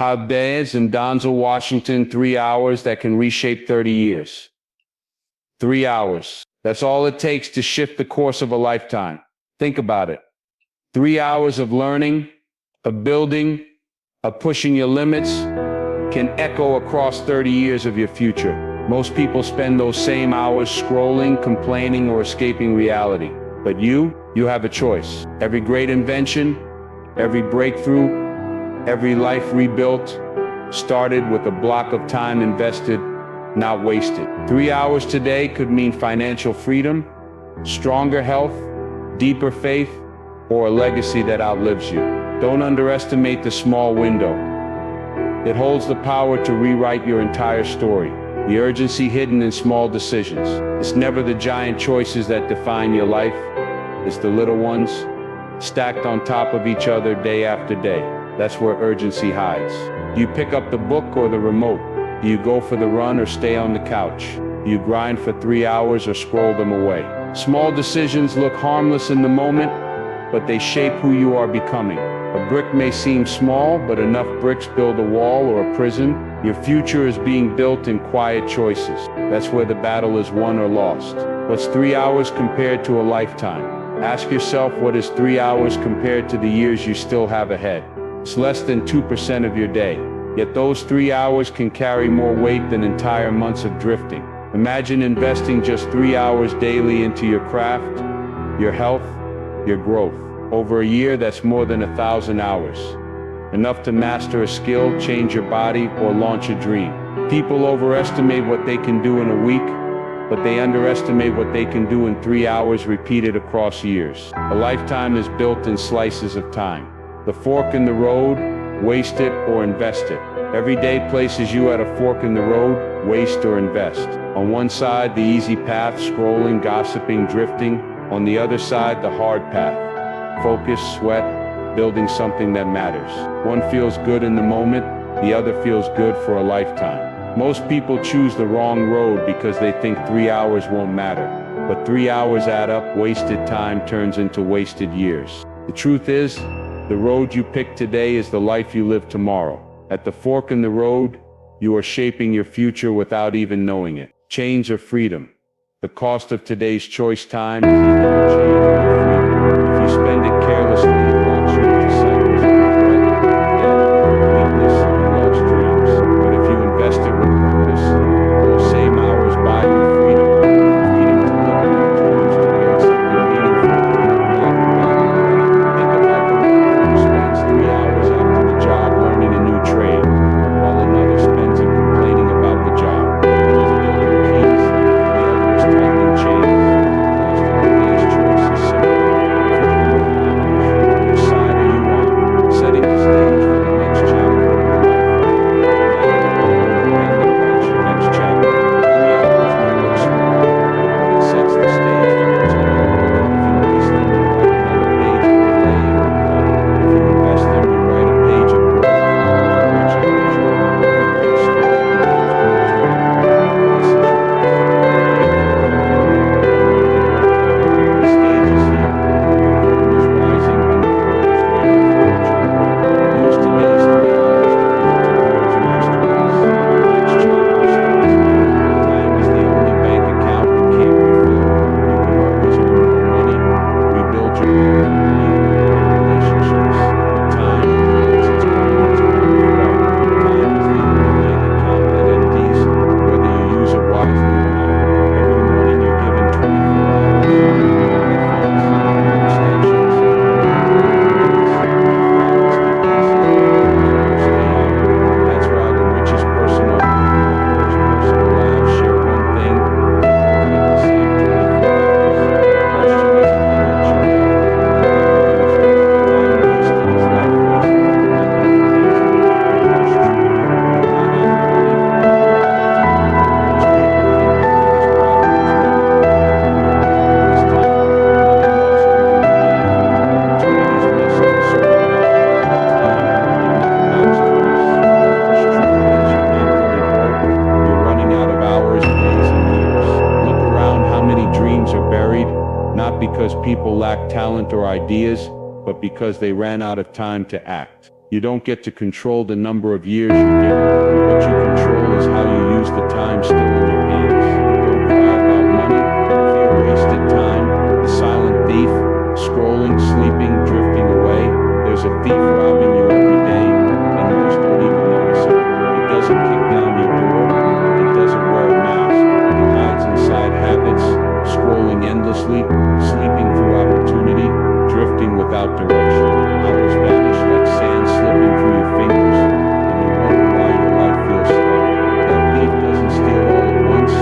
Goggins and Denzel Washington, 3 hours that can reshape 30 years. 3 hours. That's all it takes to shift the course of a lifetime. Think about it. 3 hours of learning, of building, of pushing your limits can echo across 30 years of your future. Most people spend those same hours scrolling, complaining, or escaping reality. But you have a choice. Every great invention, every breakthrough, every life rebuilt started with a block of time invested, not wasted. 3 hours today could mean financial freedom, stronger health, deeper faith, or a legacy that outlives you. Don't underestimate the small window. It holds the power to rewrite your entire story. The urgency hidden in small decisions. It's never the giant choices that define your life. It's the little ones, stacked on top of each other day after day. That's where urgency hides. Do you pick up the book or the remote? Do you go for the run or stay on the couch? Do you grind for 3 hours or scroll them away? Small decisions look harmless in the moment, but they shape who you are becoming. A brick may seem small, but enough bricks build a wall or a prison. Your future is being built in quiet choices. That's where the battle is won or lost. What's 3 hours compared to a lifetime? Ask yourself, what is 3 hours compared to the years you still have ahead? It's less than 2% of your day. Yet those 3 hours can carry more weight than entire months of drifting. Imagine investing just 3 hours daily into your craft, your health, your growth. Over a year, that's more than 1,000 hours. Enough to master a skill, change your body, or launch a dream. People overestimate what they can do in a week, but they underestimate what they can do in 3 hours repeated across years. A lifetime is built in slices of time. The fork in the road, waste it or invest it. Every day places you at a fork in the road, waste or invest. On one side, the easy path, scrolling, gossiping, drifting. On the other side, the hard path. Focus, sweat, building something that matters. One feels good in the moment, the other feels good for a lifetime. Most people choose the wrong road because they think 3 hours won't matter. But 3 hours add up, wasted time turns into wasted years. The truth is, the road you pick today is the life you live tomorrow. At the fork in the road, you are shaping your future without even knowing it. Change or freedom. The cost of today's choice time is either change or freedom. If you spend it carelessly, it launches you into cycles of regret, debt, weakness, and lost dreams. But if you invest it with purpose, those same hours buy you freedom. Freedom to live on your terms, to build something meaningful, to look back without regret. Think about the worker who spends 3 hours after the job learning a new trade, while another spends it complaining about the job. One is building keys, the other is tightening chains. The cost of today's choice is simple. Which side are you on? Setting the stage for the next chapter of your life. Now, write your next chapter. 3 hours may look small, but it sets the stage for what's coming. If you waste them, you write another page of delay and regret. If you invest them, you write a page of growth. Every story begins with a dream. This is your life. The stage is here. The curtain is rising and the world is waiting for what you bring. Use today's 3 hours to build tomorrow's masterpiece. The next chapter starts now. Time is the only bank account that can't be filled. You can always earn more money, rebuild your wealth, and relationships. But time, once it's gone, it's gone forever. Time is the only bank account that empties, whether you use it wisely or not. Every morning you're given 24 hours. Marathons, extensions, that's why the richest person on earth, the worst person alive share one thing. They live the same 24 hours. The question isn't how much you have, time wasted is life wasted. Nothing pays the most truth. You run out of money, you run out of time. Most people think the biggest problem is money. The real problem is time. Money lost can be regained. Opportunities missed can circle back. Time, it never backs twice. The harsh truth is you're not running broke. You're running out of hours, days, and years. Look around, how many dreams are buried, not because people lack talent or ideas, but because they ran out of time to act. You don't get to control the number of years you get. What you control is how you use the time still in your hands. Don't cry about money, fear wasted time, the silent thief, scrolling, sleeping, drifting away. There's a thief robbing you every day, and most don't even notice it. It doesn't kick down your door, it doesn't wear a mask. It hides inside habits, scrolling endlessly, sleeping through opportunity, drifting without direction. Hours vanish like sand slipping through your fingers, and you wonder why your life feels slow. That thief doesn't steal all at once.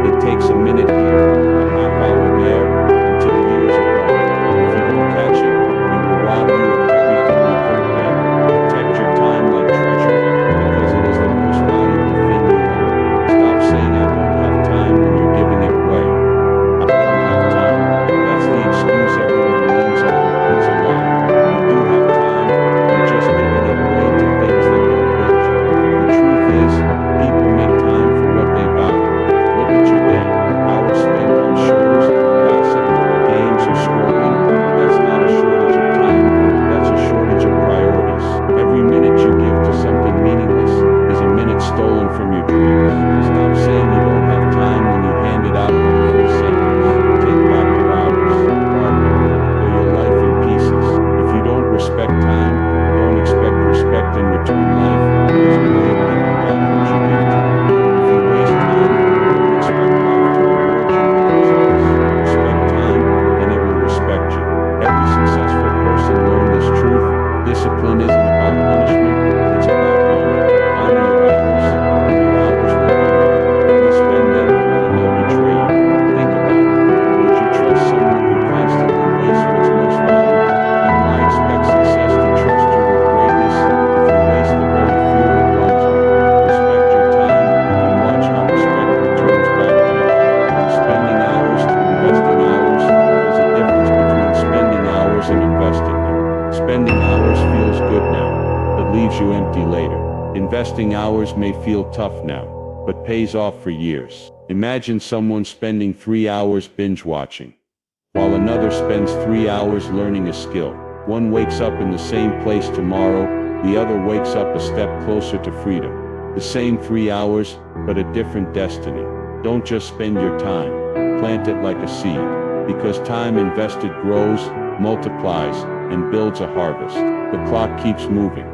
It takes a minute here, a half hour there, until the years are gone. If you don't catch it, it will rob you of everything you could have been. Protect your time like treasure, because it is the most valuable thing you own. Stop saying I don't have time when you're giving it away. I don't have time. That's the excuse everyone leans on. It's a lie. You do have time. You're just giving it away to things that don't build you. The truth is, people make time for what they value. Look at your day. Hours spent on shows, gossip, games, or scrolling. That's not a shortage of time. That's a shortage of priorities. Every minute you give to something meaningless is a minute stolen from your dreams. Stop saying you don't have time when you hand it out on free samples. Take back your hours. Bargain. Or your life in pieces. If you don't respect time, don't expect respect in return. Life is a way of giving back what you give to it. If you waste time, don't expect life to reward you with results. Respect time, and it will respect you. Every successful person learned this truth. Discipline isn't about punishment, it's about honor. Honor your hours, and your hours will honor you. You spend them, and they'll betray you. Think about it. Would you trust someone who constantly wastes what's most valuable? Why expect success to trust you with greatness if you waste the very fuel it runs on? Respect your time, and watch how respect returns back to you. From spending hours to investing hours, there's a difference between spending hours and investing them. Spending hours feels good now, but leaves you empty later. Investing hours may feel tough now, but pays off for years. Imagine someone spending 3 hours binge watching, while another spends 3 hours learning a skill. One wakes up in the same place tomorrow, the other wakes up a step closer to freedom. The same 3 hours, but a different destiny. Don't just spend your time, plant it like a seed, because time invested grows, multiplies, and builds a harvest. The clock keeps moving.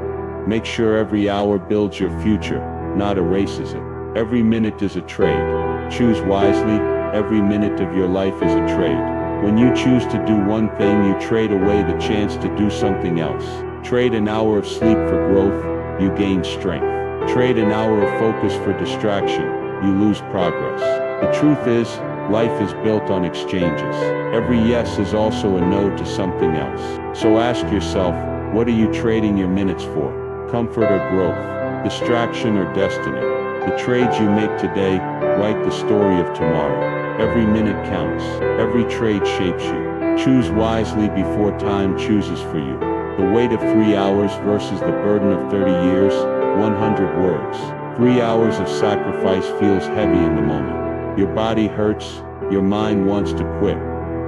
Make sure every hour builds your future, not erases it. Every minute is a trade. Choose wisely. Every minute of your life is a trade. When you choose to do one thing, you trade away the chance to do something else. Trade an hour of sleep for growth, you gain strength. Trade an hour of focus for distraction, you lose progress. The truth is, life is built on exchanges. Every yes is also a no to something else. So ask yourself, what are you trading your minutes for? Comfort or growth? Distraction or destiny? The trades you make today write the story of tomorrow. Every minute counts. Every trade shapes you. Choose wisely before time chooses for you. The weight of 3 hours versus the burden of 30 years, 100 words. 3 hours of sacrifice feels heavy in the moment. Your body hurts, your mind wants to quit,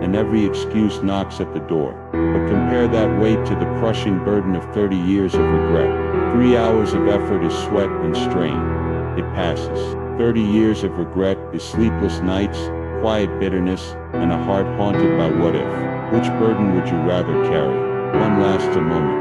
and every excuse knocks at the door. But compare that weight to the crushing burden of 30 years of regret. 3 hours of effort is sweat and strain. It passes. 30 years of regret is sleepless nights, quiet bitterness, and a heart haunted by what if. Which burden would you rather carry? One lasts a moment,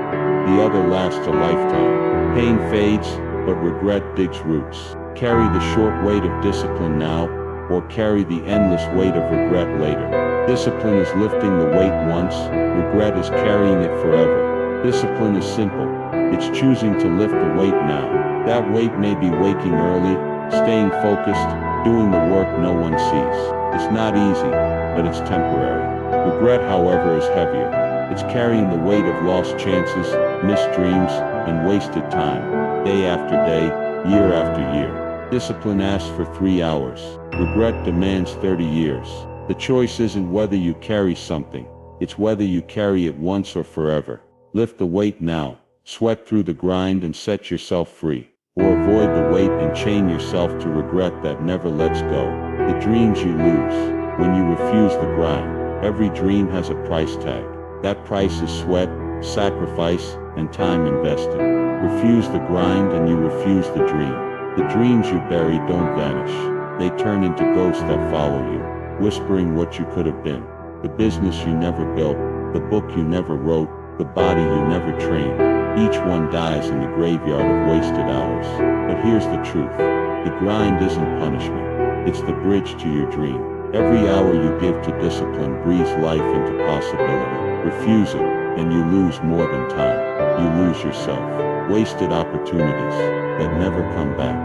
the other lasts a lifetime. Pain fades, but regret digs roots. Carry the short weight of discipline now, or carry the endless weight of regret later. Discipline is lifting the weight once, regret is carrying it forever. Discipline is simple. It's choosing to lift the weight now. That weight may be waking early, staying focused, doing the work no one sees. It's not easy, but it's temporary. Regret, however, is heavier. It's carrying the weight of lost chances, missed dreams, and wasted time, day after day, year after year. Discipline asks for 3 hours. Regret demands 30 years. The choice isn't whether you carry something, it's whether you carry it once or forever. Lift the weight now, sweat through the grind and set yourself free. Or avoid the weight and chain yourself to regret that never lets go. The dreams you lose when you refuse the grind. Every dream has a price tag. That price is sweat, sacrifice, and time invested. Refuse the grind and you refuse the dream. The dreams you bury don't vanish. They turn into ghosts that follow you, whispering what you could have been. The business you never built, the book you never wrote, the body you never trained. Each one dies in the graveyard of wasted hours. But here's the truth. The grind isn't punishment. It's the bridge to your dream. Every hour you give to discipline breathes life into possibility. Refuse it, and you lose more than time. You lose yourself. Wasted opportunities that never come back.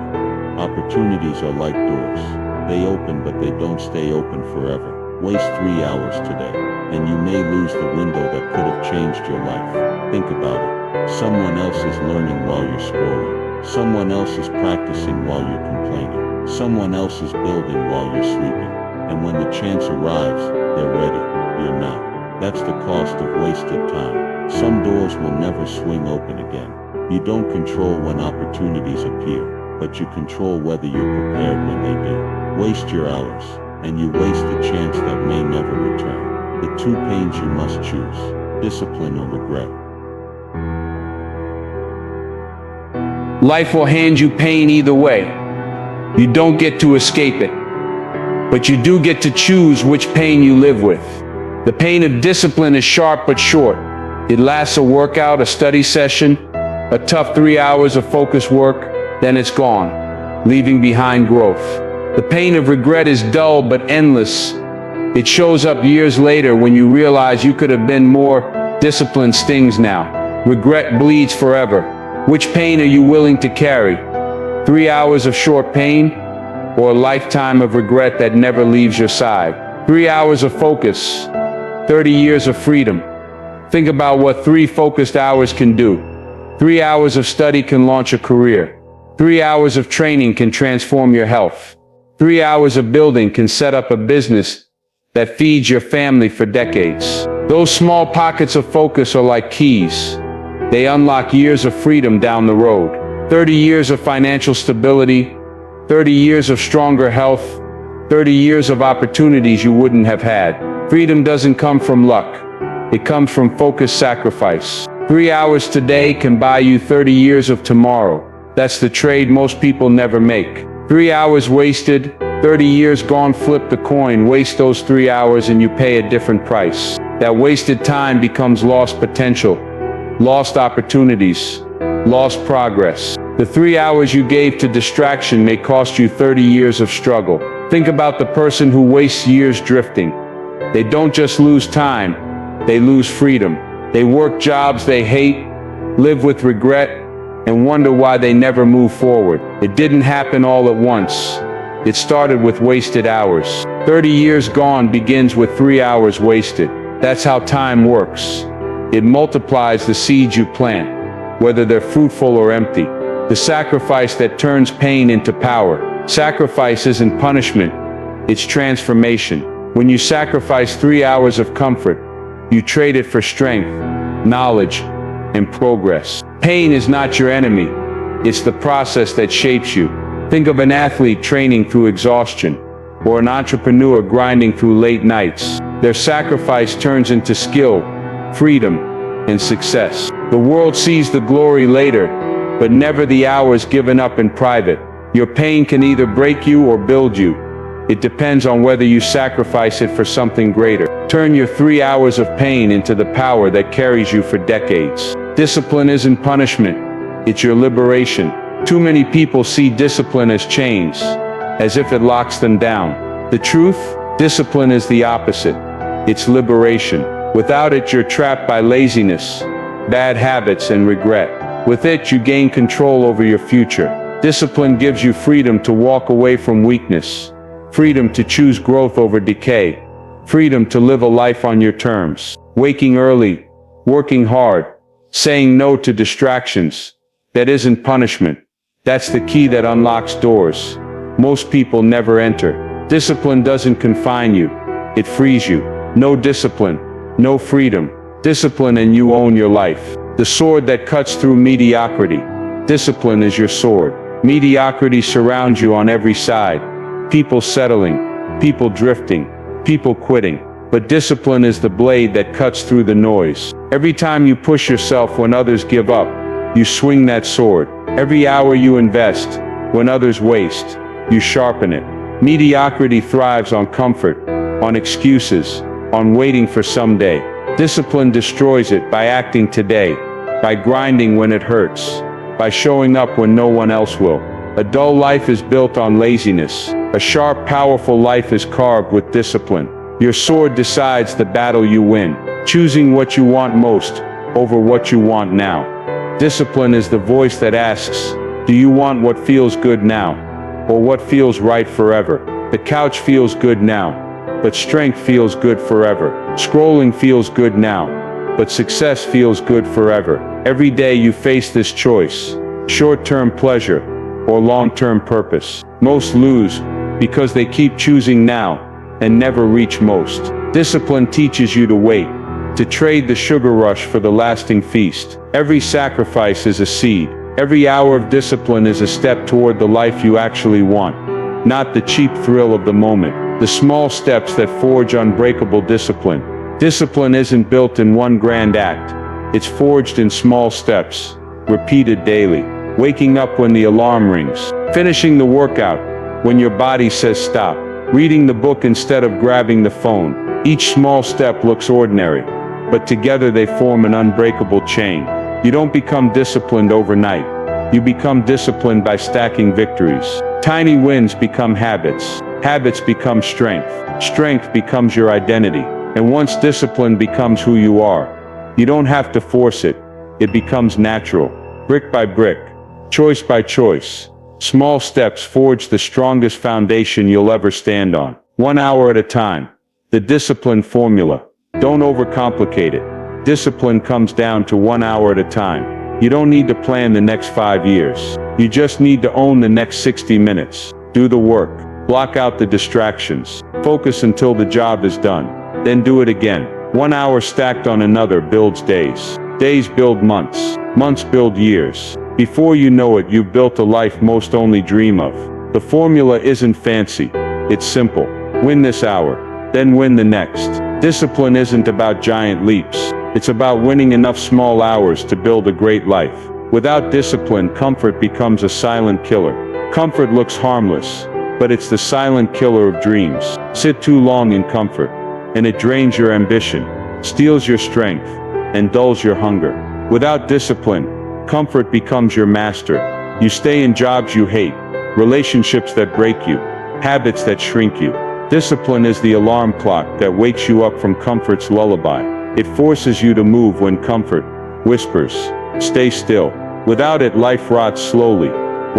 Opportunities are like doors. They open, but they don't stay open forever. Waste 3 hours today, and you may lose the window that could have changed your life. Think about it. Someone else is learning while you're scrolling. Someone else is practicing while you're complaining. Someone else is building while you're sleeping. And when the chance arrives, they're ready. You're not. That's the cost of wasted time. Some doors will never swing open again. You don't control when opportunities appear, but you control whether you're prepared when they do. Waste your hours, and you waste the chance that may never return. The two pains you must choose: discipline or regret. Life will hand you pain either way. You don't get to escape it, but you do get to choose which pain you live with. The pain of discipline is sharp but short. It lasts a workout, a study session, a tough 3 hours of focused work, then it's gone, leaving behind growth. The pain of regret is dull but endless. It shows up years later when you realize you could have been more. Discipline stings now. Regret bleeds forever. Which pain are you willing to carry? 3 hours of short pain, or a lifetime of regret that never leaves your side? 3 hours of focus, 30 years of freedom. Think about what 3 focused hours can do. 3 hours of study can launch a career. 3 hours of training can transform your health. 3 hours of building can set up a business that feeds your family for decades. Those small pockets of focus are like keys. They unlock years of freedom down the road. 30 years of financial stability, 30 years of stronger health, 30 years of opportunities you wouldn't have had. Freedom doesn't come from luck. It comes from focused sacrifice. 3 hours today can buy you 30 years of tomorrow. That's the trade most people never make. 3 hours wasted, 30 years gone. Flip the coin. Waste those 3 hours and you pay a different price. That wasted time becomes lost potential, lost opportunities, lost progress. The 3 hours you gave to distraction may cost you 30 years of struggle. Think about the person who wastes years drifting. They don't just lose time, they lose freedom. They work jobs they hate, live with regret, and wonder why they never move forward. It didn't happen all at once. It started with wasted hours. 30 years gone begins with 3 hours wasted. That's how time works. It multiplies the seeds you plant, whether they're fruitful or empty. The sacrifice that turns pain into power. Sacrifice isn't punishment, it's transformation. When you sacrifice 3 hours of comfort, you trade it for strength, knowledge, and progress. Pain is not your enemy. It's the process that shapes you. Think of an athlete training through exhaustion, or an entrepreneur grinding through late nights. Their sacrifice turns into skill, freedom, and success. The world sees the glory later, but never the hours given up in private. Your pain can either break you or build you. It depends on whether you sacrifice it for something greater. Turn your 3 hours of pain into the power that carries you for decades. Discipline isn't punishment, it's your liberation. Too many people see discipline as chains, as if it locks them down. The truth? Discipline is the opposite. It's liberation. Without it, you're trapped by laziness, bad habits, and regret. With it, you gain control over your future. Discipline gives you freedom to walk away from weakness, freedom to choose growth over decay, freedom to live a life on your terms. Waking early, working hard, saying no to distractions. That isn't punishment. That's the key that unlocks doors most people never enter. Discipline doesn't confine you, it frees you. No discipline, no freedom. Discipline and you own your life. The sword that cuts through mediocrity. Discipline is your sword. Mediocrity surrounds you on every side. People settling, people drifting, people quitting. but discipline is the blade that cuts through the noise. Every time you push yourself when others give up, you swing that sword. Every hour you invest, when others waste, you sharpen it. Mediocrity thrives on comfort, on excuses, on waiting for someday. Discipline destroys it by acting today, by grinding when it hurts, by showing up when no one else will. A dull life is built on laziness. A sharp, powerful life is carved with discipline. Your sword decides the battle you win, choosing what you want most over what you want now. Discipline is the voice that asks, do you want what feels good now, or what feels right forever? The couch feels good now, but strength feels good forever. Scrolling feels good now, but success feels good forever. Every day you face this choice, short-term pleasure or long-term purpose. Most lose because they keep choosing now and never reach most. Discipline teaches you to wait, to trade the sugar rush for the lasting feast. Every sacrifice is a seed. Every hour of discipline is a step toward the life you actually want, not the cheap thrill of the moment. The small steps that forge unbreakable discipline. Discipline isn't built in one grand act. It's forged in small steps, repeated daily. Waking up when the alarm rings. Finishing the workout when your body says stop. Reading the book instead of grabbing the phone. Each small step looks ordinary, but together they form an unbreakable chain. You don't become disciplined overnight. You become disciplined by stacking victories. Tiny wins become habits. Habits become strength. Strength becomes your identity. And once discipline becomes who you are, you don't have to force it. It becomes natural. Brick by brick, choice by choice. Small steps forge the strongest foundation you'll ever stand on. 1 hour at a time. The discipline formula. Don't overcomplicate it. Discipline comes down to 1 hour at a time. You don't need to plan the next 5 years. You just need to own the next 60 minutes. Do the work. Block out the distractions. Focus until the job is done. Then do it again. 1 hour stacked on another builds days. Days build months. Months build years. Before you know it, you've built a life most only dream of. The formula isn't fancy. It's simple. Win this hour, then win the next. Discipline isn't about giant leaps. It's about winning enough small hours to build a great life. Without discipline, comfort becomes a silent killer. Comfort looks harmless, but it's the silent killer of dreams. Sit too long in comfort, and it drains your ambition, steals your strength, and dulls your hunger. Without discipline, comfort becomes your master. You stay in jobs you hate, relationships that break you, habits that shrink you. Discipline is the alarm clock that wakes you up from comfort's lullaby. It forces you to move when comfort whispers, stay still. Without it, life rots slowly,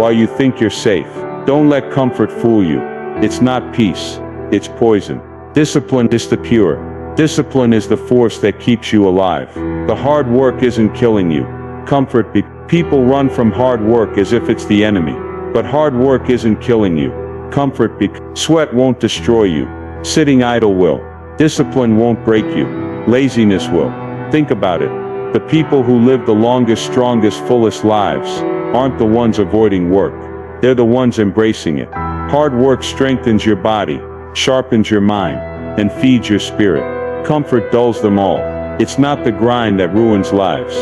while you think you're safe. Don't let comfort fool you. It's not peace, it's poison. Discipline is the pure. Discipline is the force that keeps you alive. The hard work isn't killing you. Comfort people run from hard work as if it's the enemy. But hard work isn't killing you. Comfort sweat won't destroy you. Sitting idle will. Discipline won't break you. Laziness will. Think about it. The people who live the longest, strongest, fullest lives aren't the ones avoiding work. They're the ones embracing it. Hard work strengthens your body, sharpens your mind, and feeds your spirit. Comfort dulls them all. It's not the grind that ruins lives.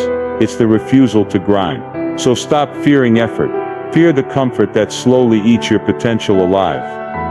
It's the refusal to grind. So stop fearing effort. Fear the comfort that slowly eats your potential alive,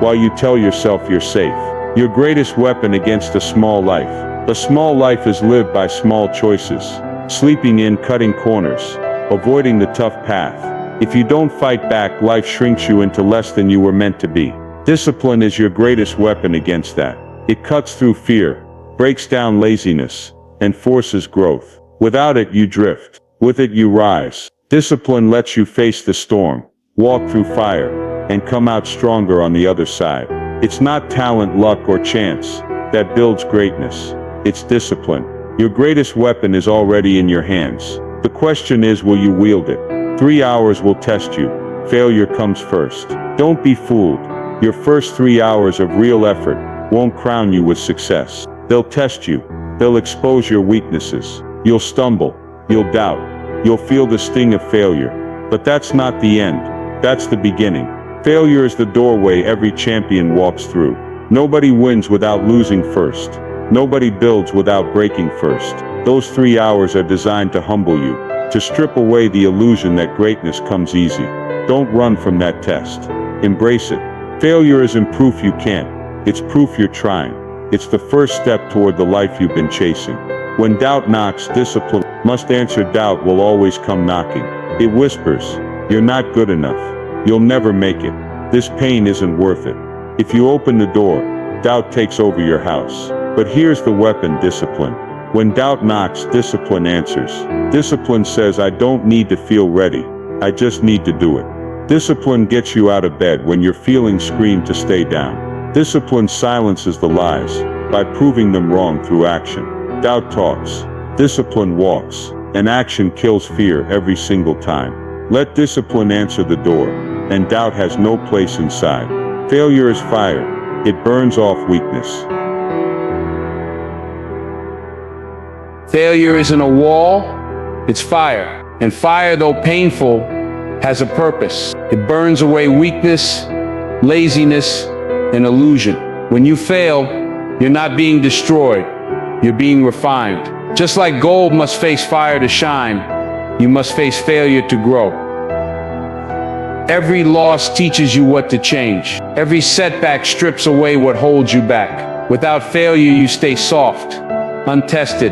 while you tell yourself you're safe. Your greatest weapon against a small life. A small life is lived by small choices. Sleeping in, cutting corners, avoiding the tough path. If you don't fight back, life shrinks you into less than you were meant to be. Discipline is your greatest weapon against that. It cuts through fear, breaks down laziness, and forces growth. Without it, you drift. With it, you rise. Discipline lets you face the storm, walk through fire, and come out stronger on the other side. It's not talent, luck, or chance that builds greatness. It's discipline. Your greatest weapon is already in your hands. The question is, will you wield it? 3 hours will test you. Failure comes first. Don't be fooled. Your first 3 hours of real effort won't crown you with success. They'll test you. They'll expose your weaknesses. You'll stumble. You'll doubt. You'll feel the sting of failure. But that's not the end. That's the beginning. Failure is the doorway every champion walks through. Nobody wins without losing first. Nobody builds without breaking first. Those 3 hours are designed to humble you, to strip away the illusion that greatness comes easy. Don't run from that test. Embrace it. Failure isn't proof you can't. It's proof you're trying. It's the first step toward the life you've been chasing. When doubt knocks, discipline must answer. Doubt will always come knocking. It whispers, "You're not good enough. You'll never make it. This pain isn't worth it." If you open the door, doubt takes over your house. But here's the weapon: discipline. When doubt knocks, discipline answers. Discipline says, "I don't need to feel ready. I just need to do it." Discipline gets you out of bed when your feelings scream to stay down. Discipline silences the lies by proving them wrong through action. Doubt talks, discipline walks, and action kills fear every single time. Let discipline answer the door, and doubt has no place inside. Failure is fire. It burns off weakness. Failure isn't a wall, it's fire. And fire, though painful, has a purpose. It burns away weakness, laziness, and illusion. When you fail, you're not being destroyed, you're being refined. Just like gold must face fire to shine, you must face failure to grow. Every loss teaches you what to change. Every setback strips away what holds you back. Without failure, you stay soft, untested,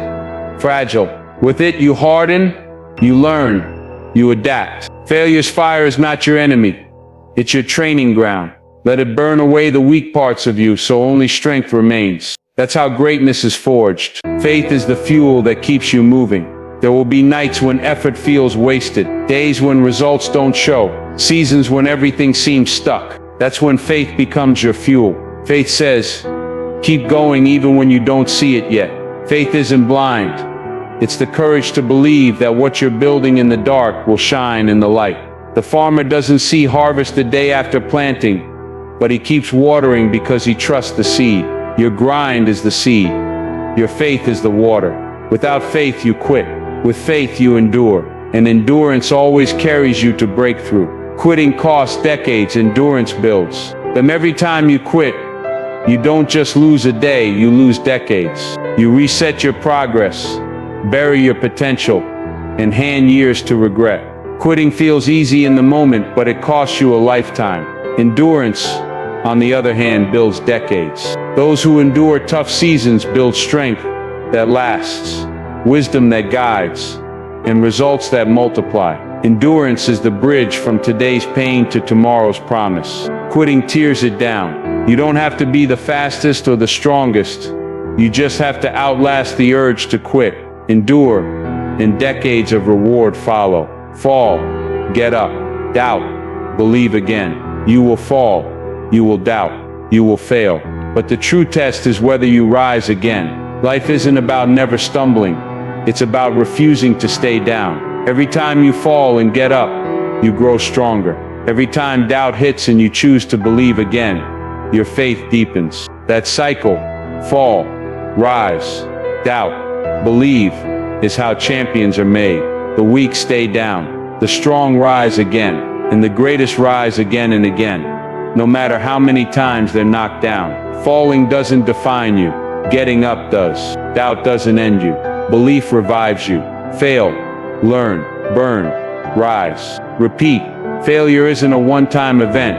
fragile. With it, you harden, you learn, you adapt. Failure's fire is not your enemy. It's your training ground. Let it burn away the weak parts of you so only strength remains. That's how greatness is forged. Faith is the fuel that keeps you moving. There will be nights when effort feels wasted, days when results don't show, seasons when everything seems stuck. That's when faith becomes your fuel. Faith says, keep going even when you don't see it yet. Faith isn't blind. It's the courage to believe that what you're building in the dark will shine in the light. The farmer doesn't see harvest the day after planting, but he keeps watering because he trusts the seed. Your grind is the seed. Your faith is the water. Without faith, you quit. With faith, you endure. And endurance always carries you to breakthrough. Quitting costs decades, endurance builds. But every time you quit, you don't just lose a day, you lose decades. You reset your progress, bury your potential, and hand years to regret. Quitting feels easy in the moment, but it costs you a lifetime. Endurance, on the other hand, builds decades. Those who endure tough seasons build strength that lasts, wisdom that guides, and results that multiply. Endurance is the bridge from today's pain to tomorrow's promise. Quitting tears it down. You don't have to be the fastest or the strongest. You just have to outlast the urge to quit. Endure, and decades of reward follow. Fall, get up, doubt, believe again. You will fall, you will doubt, you will fail. But the true test is whether you rise again. Life isn't about never stumbling. It's about refusing to stay down. Every time you fall and get up, you grow stronger. Every time doubt hits and you choose to believe again, your faith deepens. That cycle, fall, rise, doubt, believe, is how champions are made. The weak stay down, the strong rise again, and the greatest rise again and again. No matter how many times they're knocked down. Falling doesn't define you, getting up does. Doubt doesn't end you, belief revives you. Fail, learn, burn, rise, repeat. Failure isn't a one-time event,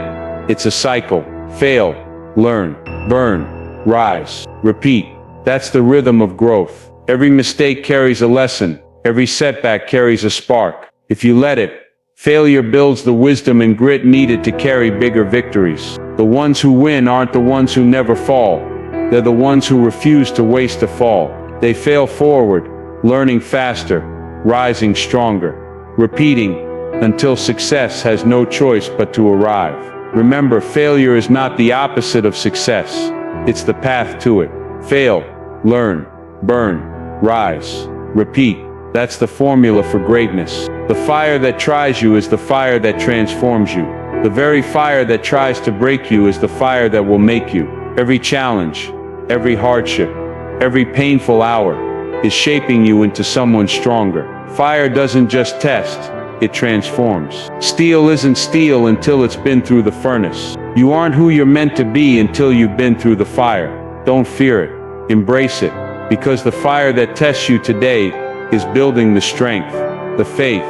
it's a cycle. Fail, learn, burn, rise, repeat. That's the rhythm of growth. Every mistake carries a lesson, every setback carries a spark. If you let it, failure builds the wisdom and grit needed to carry bigger victories. The ones who win aren't the ones who never fall. They're the ones who refuse to waste a fall. They fail forward, learning faster, rising stronger, repeating until success has no choice but to arrive. Remember, failure is not the opposite of success. It's the path to it. Fail, learn, burn, rise, repeat. That's the formula for greatness. The fire that tries you is the fire that transforms you. The very fire that tries to break you is the fire that will make you. Every challenge, every hardship, every painful hour is shaping you into someone stronger. Fire doesn't just test, it transforms. Steel isn't steel until it's been through the furnace. You aren't who you're meant to be until you've been through the fire. Don't fear it. Embrace it, because the fire that tests you today is building the strength, the faith,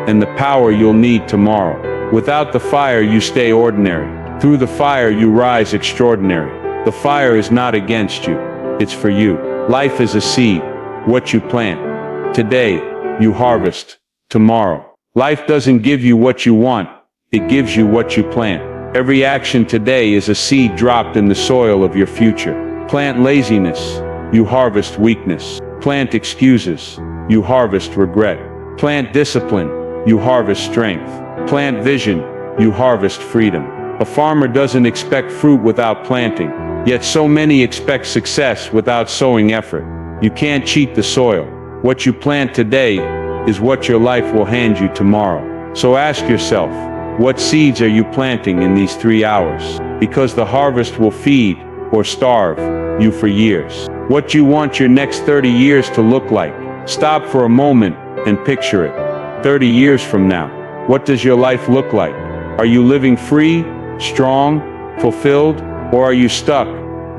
and the power you'll need tomorrow. Without the fire, you stay ordinary. Through the fire, you rise extraordinary. The fire is not against you, it's for you. Life is a seed. What you plant today, you harvest tomorrow. Life doesn't give you what you want, it gives you what you plant. Every action today is a seed dropped in the soil of your future. Plant laziness, you harvest weakness. Plant excuses, you harvest regret. Plant discipline, you harvest strength. Plant vision, you harvest freedom. A farmer doesn't expect fruit without planting, yet so many expect success without sowing effort. You can't cheat the soil. What you plant today is what your life will hand you tomorrow. So ask yourself, what seeds are you planting in these 3 hours? Because the harvest will feed or starve you for years. What you want your next 30 years to look like? Stop for a moment and picture it. 30 years from now, what does your life look like? Are you living free, strong, fulfilled, or are you stuck,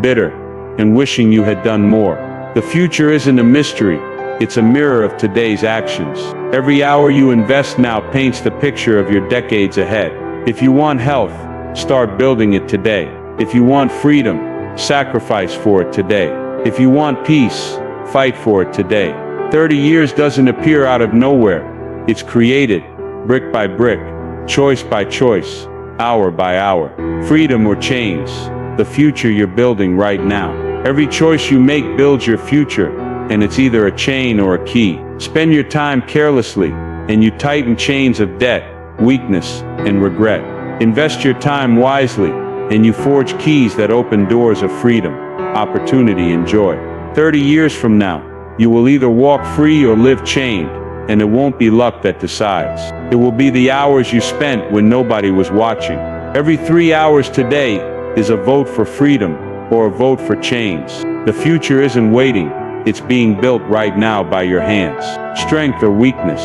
bitter, and wishing you had done more? The future isn't a mystery, it's a mirror of today's actions. Every hour you invest now paints the picture of your decades ahead. If you want health, start building it today. If you want freedom, sacrifice for it today. If you want peace, fight for it today. 30 years doesn't appear out of nowhere. It's created, brick by brick, choice by choice, hour by hour. Freedom or chains, the future you're building right now. Every choice you make builds your future, and it's either a chain or a key. Spend your time carelessly, and you tighten chains of debt, weakness, and regret. Invest your time wisely, and you forge keys that open doors of freedom, opportunity, and joy. 30 years from now, you will either walk free or live chained, and it won't be luck that decides. It will be the hours you spent when nobody was watching. Every 3 hours today is a vote for freedom or a vote for chains. The future isn't waiting, it's being built right now by your hands. Strength or weakness,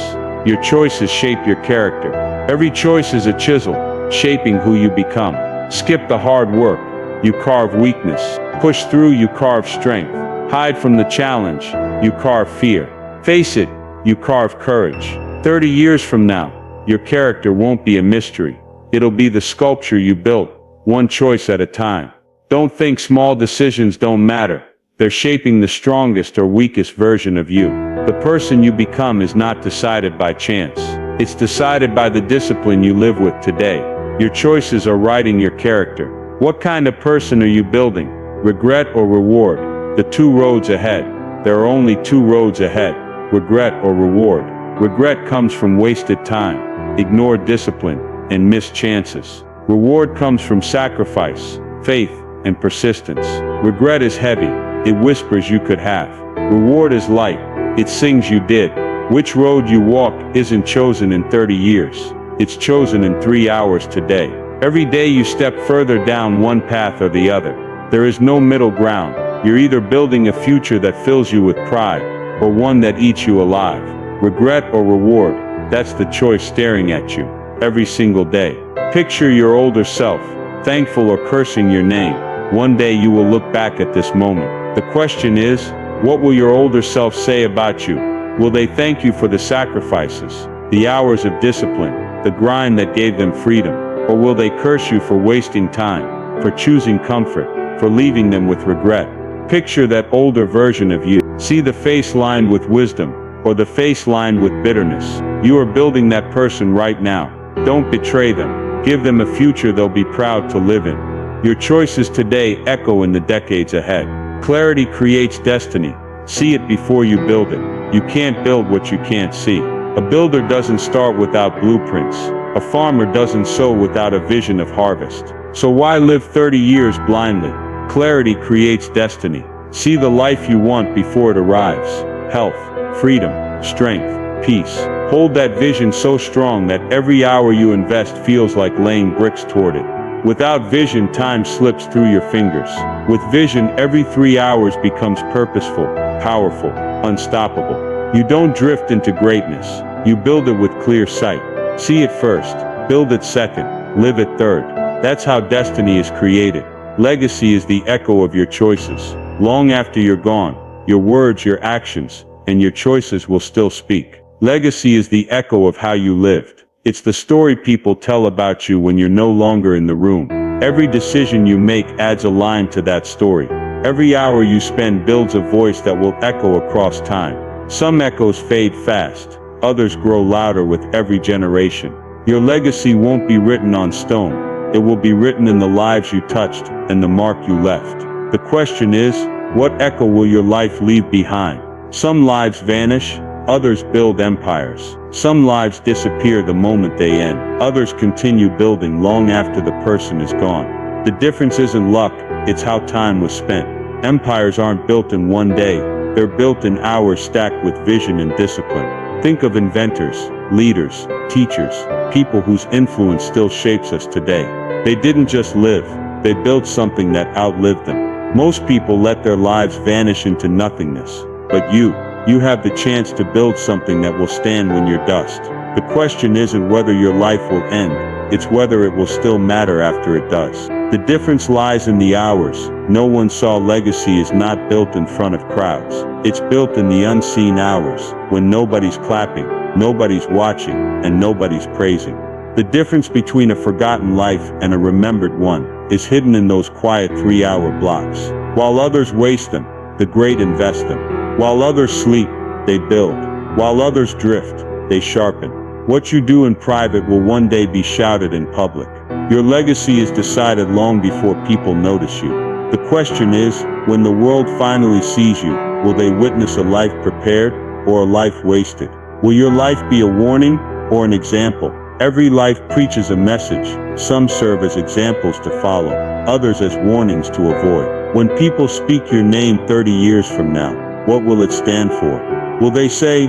your choices shape your character. Every choice is a chisel, shaping who you become. Skip the hard work, you carve weakness. Push through, you carve strength. Hide from the challenge, you carve fear. Face it, you carve courage. 30 years from now, your character won't be a mystery. It'll be the sculpture you built, one choice at a time. Don't think small decisions don't matter. They're shaping the strongest or weakest version of you. The person you become is not decided by chance. It's decided by the discipline you live with today. Your choices are writing your character. What kind of person are you building? Regret or reward? The two roads ahead. There are only two roads ahead. Regret or reward. Regret comes from wasted time, ignored discipline, and missed chances. Reward comes from sacrifice, faith, and persistence. Regret is heavy. It whispers you could have. Reward is light. It sings you did. Which road you walk isn't chosen in 30 years. It's chosen in 3 hours today. Every day you step further down one path or the other. There is no middle ground. You're either building a future that fills you with pride, or one that eats you alive. Regret or reward, that's the choice staring at you every single day. Picture your older self, thankful or cursing your name. One day you will look back at this moment. The question is, what will your older self say about you? Will they thank you for the sacrifices, the hours of discipline, the grind that gave them freedom? Or will they curse you for wasting time, for choosing comfort, for leaving them with regret? Picture that older version of you. See the face lined with wisdom, or the face lined with bitterness. You are building that person right now. Don't betray them. Give them a future they'll be proud to live in. Your choices today echo in the decades ahead. Clarity creates destiny. See it before you build it. You can't build what you can't see. A builder doesn't start without blueprints. A farmer doesn't sow without a vision of harvest. So why live 30 years blindly? Clarity creates destiny. See the life you want before it arrives. Health, freedom, strength, peace. Hold that vision so strong that every hour you invest feels like laying bricks toward it. Without vision, time slips through your fingers. With vision, every 3 hours becomes purposeful, powerful, unstoppable. You don't drift into greatness. You build it with clear sight. See it first, build it second, live it third. That's how destiny is created. Legacy is the echo of your choices. Long after you're gone, your words, your actions, and your choices will still speak. Legacy is the echo of how you lived. It's the story people tell about you when you're no longer in the room. Every decision you make adds a line to that story. Every hour you spend builds a voice that will echo across time. Some echoes fade fast, others grow louder with every generation. Your legacy won't be written on stone. It will be written in the lives you touched and the mark you left. The question is, what echo will your life leave behind? Some lives vanish, others build empires. Some lives disappear the moment they end. Others continue building long after the person is gone. The difference isn't luck, it's how time was spent. Empires aren't built in one day, they're built in hours stacked with vision and discipline. Think of inventors, leaders, teachers, people whose influence still shapes us today. They didn't just live, they built something that outlived them. Most people let their lives vanish into nothingness, but you have the chance to build something that will stand when you're dust. The question isn't whether your life will end, it's whether it will still matter after it does. The difference lies in the hours. No one saw legacy is not built in front of crowds. It's built in the unseen hours, when nobody's clapping, nobody's watching, and nobody's praising. The difference between a forgotten life and a remembered one is hidden in those quiet 3-hour blocks. While others waste them, the great invest them. While others sleep, they build. While others drift, they sharpen. What you do in private will one day be shouted in public. Your legacy is decided long before people notice you. The question is, when the world finally sees you, will they witness a life prepared or a life wasted? Will your life be a warning or an example? Every life preaches a message. Some serve as examples to follow, others as warnings to avoid. When people speak your name 30 years from now, what will it stand for? Will they say,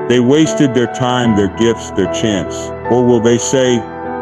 they wasted their time, their gifts, their chance? Or will they say,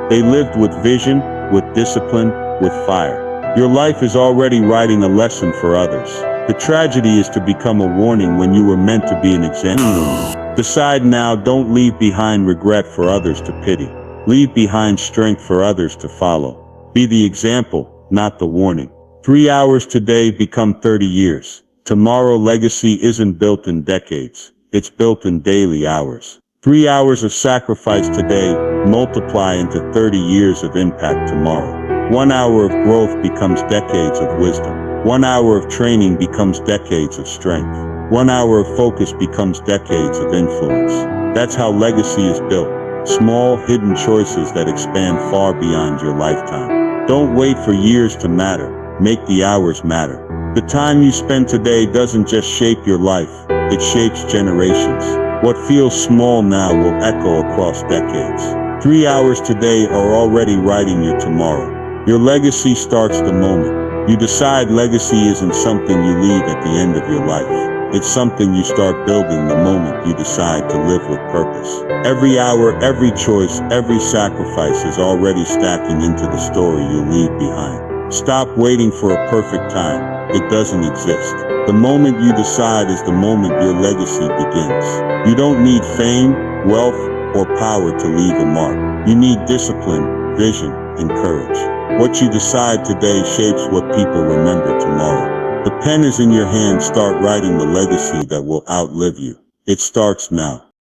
they lived with vision, with discipline, with fire? Your life is already writing a lesson for others. The tragedy is to become a warning when you were meant to be an example. Decide now, don't leave behind regret for others to pity. Leave behind strength for others to follow. Be the example, not the warning. 3 hours today become 30 years. Tomorrow legacy isn't built in decades. It's built in daily hours. 3 hours of sacrifice today multiply into 30 years of impact tomorrow. 1 hour of growth becomes decades of wisdom. 1 hour of training becomes decades of strength. 1 hour of focus becomes decades of influence. That's how legacy is built. Small, hidden choices that expand far beyond your lifetime. Don't wait for years to matter. Make the hours matter. The time you spend today doesn't just shape your life, it shapes generations. What feels small now will echo across decades. 3 hours today are already writing your tomorrow. Your legacy starts the moment you decide. Legacy isn't something you leave at the end of your life. It's something you start building the moment you decide to live with purpose. Every hour, every choice, every sacrifice is already stacking into the story you'll leave behind. Stop waiting for a perfect time. It doesn't exist. The moment you decide is the moment your legacy begins. You don't need fame, wealth, or power to leave a mark. You need discipline, vision, and courage. What you decide today shapes what people remember tomorrow. The pen is in your hand. Start writing the legacy that will outlive you. It starts now.